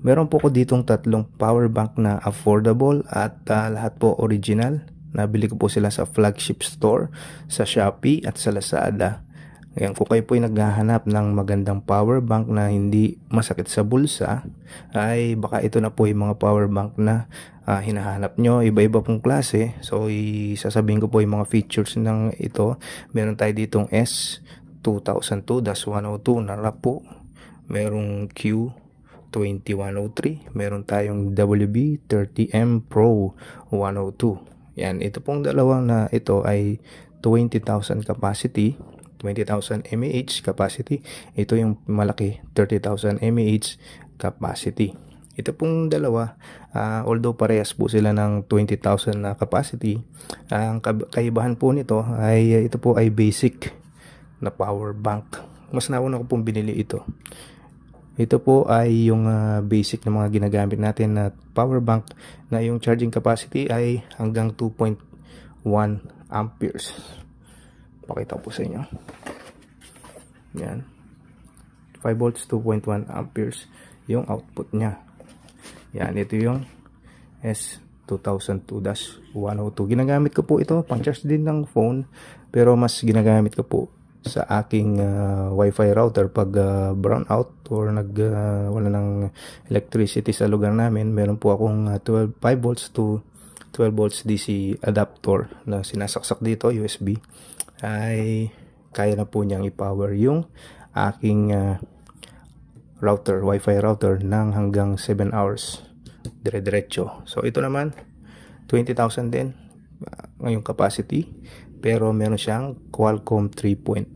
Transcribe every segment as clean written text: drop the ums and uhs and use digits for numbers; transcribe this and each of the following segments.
Meron po ko ditong tatlong power bank na affordable at lahat po original. Nabili ko po sila sa flagship store, sa Shopee at sa Lazada. Ngayon, kung kayo po ay naghahanap ng magandang power bank na hindi masakit sa bulsa, ay baka ito na po yung mga power bank na hinahanap nyo. Iba-iba pong klase. So, isasabihin ko po yung mga features ng ito. Meron tayo ditong S2002-102 na RAP. Merong Q2103. Meron tayong WB30M Pro 102. Yan, ito pong dalawang na ito ay 20,000 capacity. 20,000 mAh capacity. Ito yung malaki, 30,000 mAh capacity. Ito pong dalawa, although parehas po sila ng 20,000 na capacity, ang kaibahan po nito ay ito po ay basic na power bank. Mas nauna ko pong binili ito. Ito po ay yung basic na mga ginagamit natin na power bank na yung charging capacity ay hanggang 2.1 amperes. Pakita ko po sa inyo. Yan. 5 volts, 2.1 amperes yung output niya. Yan, ito yung S2002-102. Ginagamit ko po ito, pang-charge din ng phone, pero mas ginagamit ko po sa aking Wi-Fi router pag brownout or wala ng electricity sa lugar namin. Meron po akong 5 volts to 12 volts DC adapter na sinasaksak dito, USB. Ay kaya na po niyang i-power yung aking router, Wi-Fi router ng hanggang 7 hours dire-diretso. So ito naman 20,000 din ngayong capacity, pero meron siyang Qualcomm 3.0.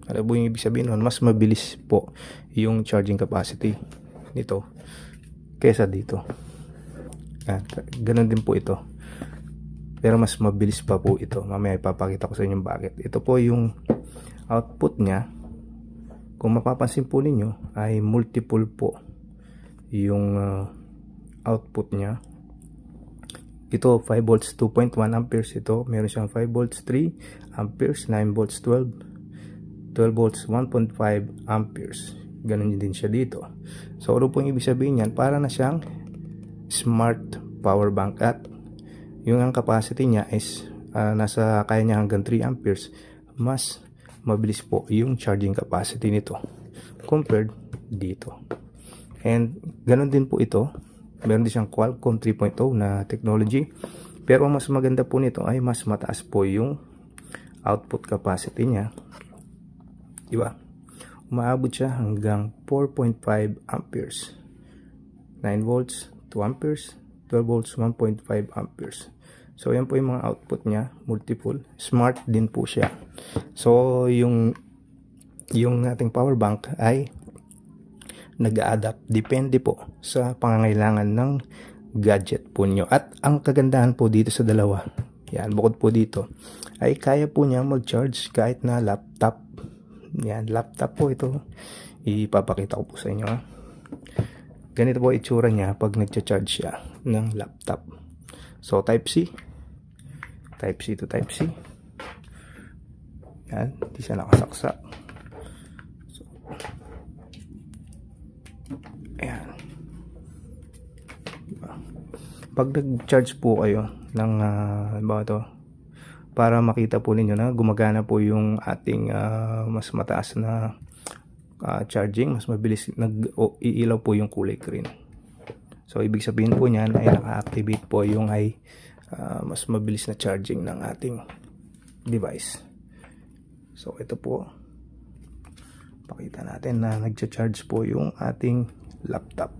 Ano po yung ibig sabihin nun? Mas mabilis po yung charging capacity nito kesa dito. Ganun din po ito, pero mas mabilis pa po ito. Mamaya ipapakita ko sa inyo bakit. Ito po yung output niya. Kung mapapansin po ninyo ay multiple po yung output niya. Ito 5 volts 2.1 amperes. Ito meron siyang 5 volts 3 amperes, 9 volts 12 volts 1.5 amperes. Ganun din siya dito. So ano po yung ibig sabihin niyan? Para na siyang smart power bank at yung ang capacity niya is nasa kaya niya hanggang 3 amperes. Mas mabilis po yung charging capacity nito compared dito. And ganun din po ito. Meron din siyang Qualcomm 3.0 na technology. Pero ang mas maganda po nito ay mas mataas po yung output capacity niya. Diba? Umaabot siya hanggang 4.5 amperes. 9 volts, 2 amperes, 12 volts, 1.5 amperes. So yan po yung mga output niya, multiple. Smart din po siya. So yung ating power bank ay nag-a-adapt, depende po sa pangangailangan ng gadget po nyo. At ang kagandahan po dito sa dalawa, yan, bukod po dito, ay kaya po niyang mag-charge kahit na laptop. Yan, laptop po ito. Ipapakita ko po sa inyo. Ganito po itsura niya pag nag-charge siya ng laptop. So type C to type C. Yan, di siya nakasaksak. So, ayan. Pag nag-charge po kayo ng para makita po ninyo na gumagana po yung ating mas mataas na charging, mas mabilis iilaw po yung kulay green. So ibig sabihin po niyan ay naka-activate po yung mas mabilis na charging ng ating device. So ito po, pakita natin na nagcha-charge po yung ating laptop.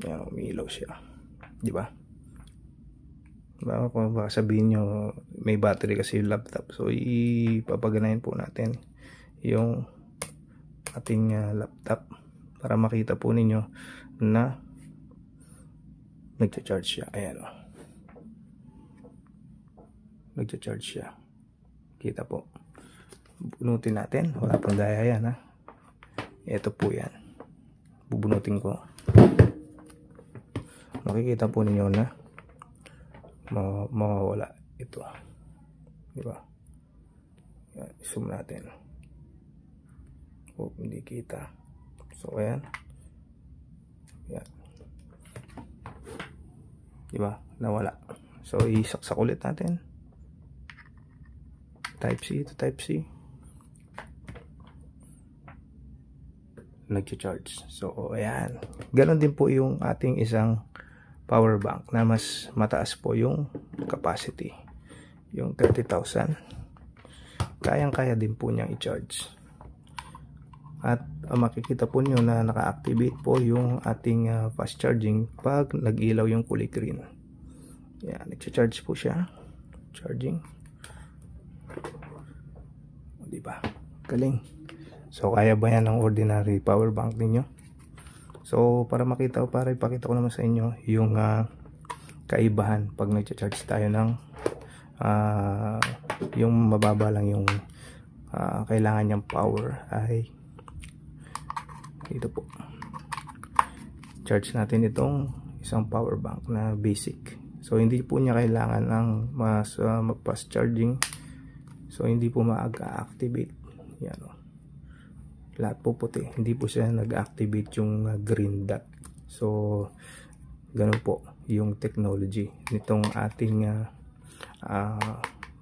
Ayan, umiilaw siya, di ba? Kung baka sabihin nyo may battery kasi yung laptop, so ipapaganahin po natin yung ating laptop para makita po ninyo na nagcha-charge siya. Ayan o, nagcha-charge siya, kita po. Bubunutin natin, wala pang daya yan ha. Ito po yan, bubunutin ko. Makikita po ninyo na mawawala ito, di ba? Yan, zoom natin. Oh, hindi kita. So ayan. Yan. Diba? Nawala. So isaksak ulit natin. Type C to Type C. Nag-charge. So ayan. Ganon din po yung ating isang power bank na mas mataas po yung capacity. Yung 30,000. Kayang-kaya din po niyang i-charge. At makikita po nyo na naka-activate po yung ating fast charging pag nag-ilaw yung kulay green. Yan, nag-charge po siya. Charging. O, diba? Galing. So, kaya ba yan ng ordinary power bank ninyo? So, para makita o para ipakita ko naman sa inyo yung kaibahan pag nag-charge tayo ng yung mababa lang yung kailangan niyang power ay dito po. Charge natin itong isang power bank na basic. So hindi po niya kailangan ng mas mag-fast charging. So hindi po mag-activate. Yan o. Lahat po puti. Hindi po siya nag-activate yung green dot. So ganun po yung technology nitong ating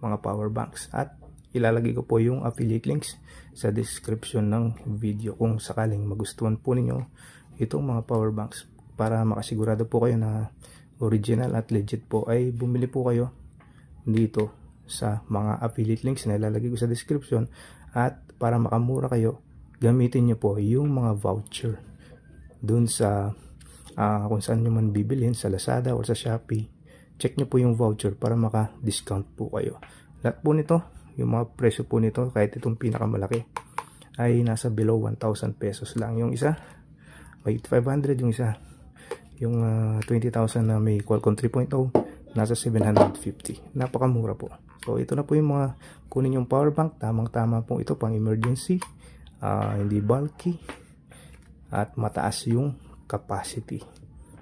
mga power banks. At ilalagay ko po yung affiliate links sa description ng video kung sakaling magustuhan po ninyo itong mga power banks, para makasigurado po kayo na original at legit po, ay bumili po kayo dito sa mga affiliate links na ilalagay ko sa description. At para makamura kayo, gamitin nyo po yung mga voucher dun sa kung saan nyo man bibilin, sa Lazada o sa Shopee. Check nyo po yung voucher para maka-discount po kayo. Lahat po nito, yung mga presyo po nito, kahit itong pinakamalaki, ay nasa below 1,000 pesos lang. Yung isa may 500, yung isa yung 20,000 na may Qualcomm 3.0 nasa 750. Napakamura po. So ito na po yung mga kunin yung power bank. Tamang tama po ito pang emergency, hindi bulky at mataas yung capacity.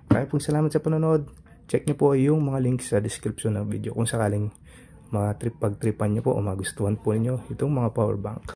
Maraming pong salamat sa panonood. Check nyo po yung mga links sa description ng video kung sakaling pagtripan nyo po o magustuhan po ninyo itong mga power bank.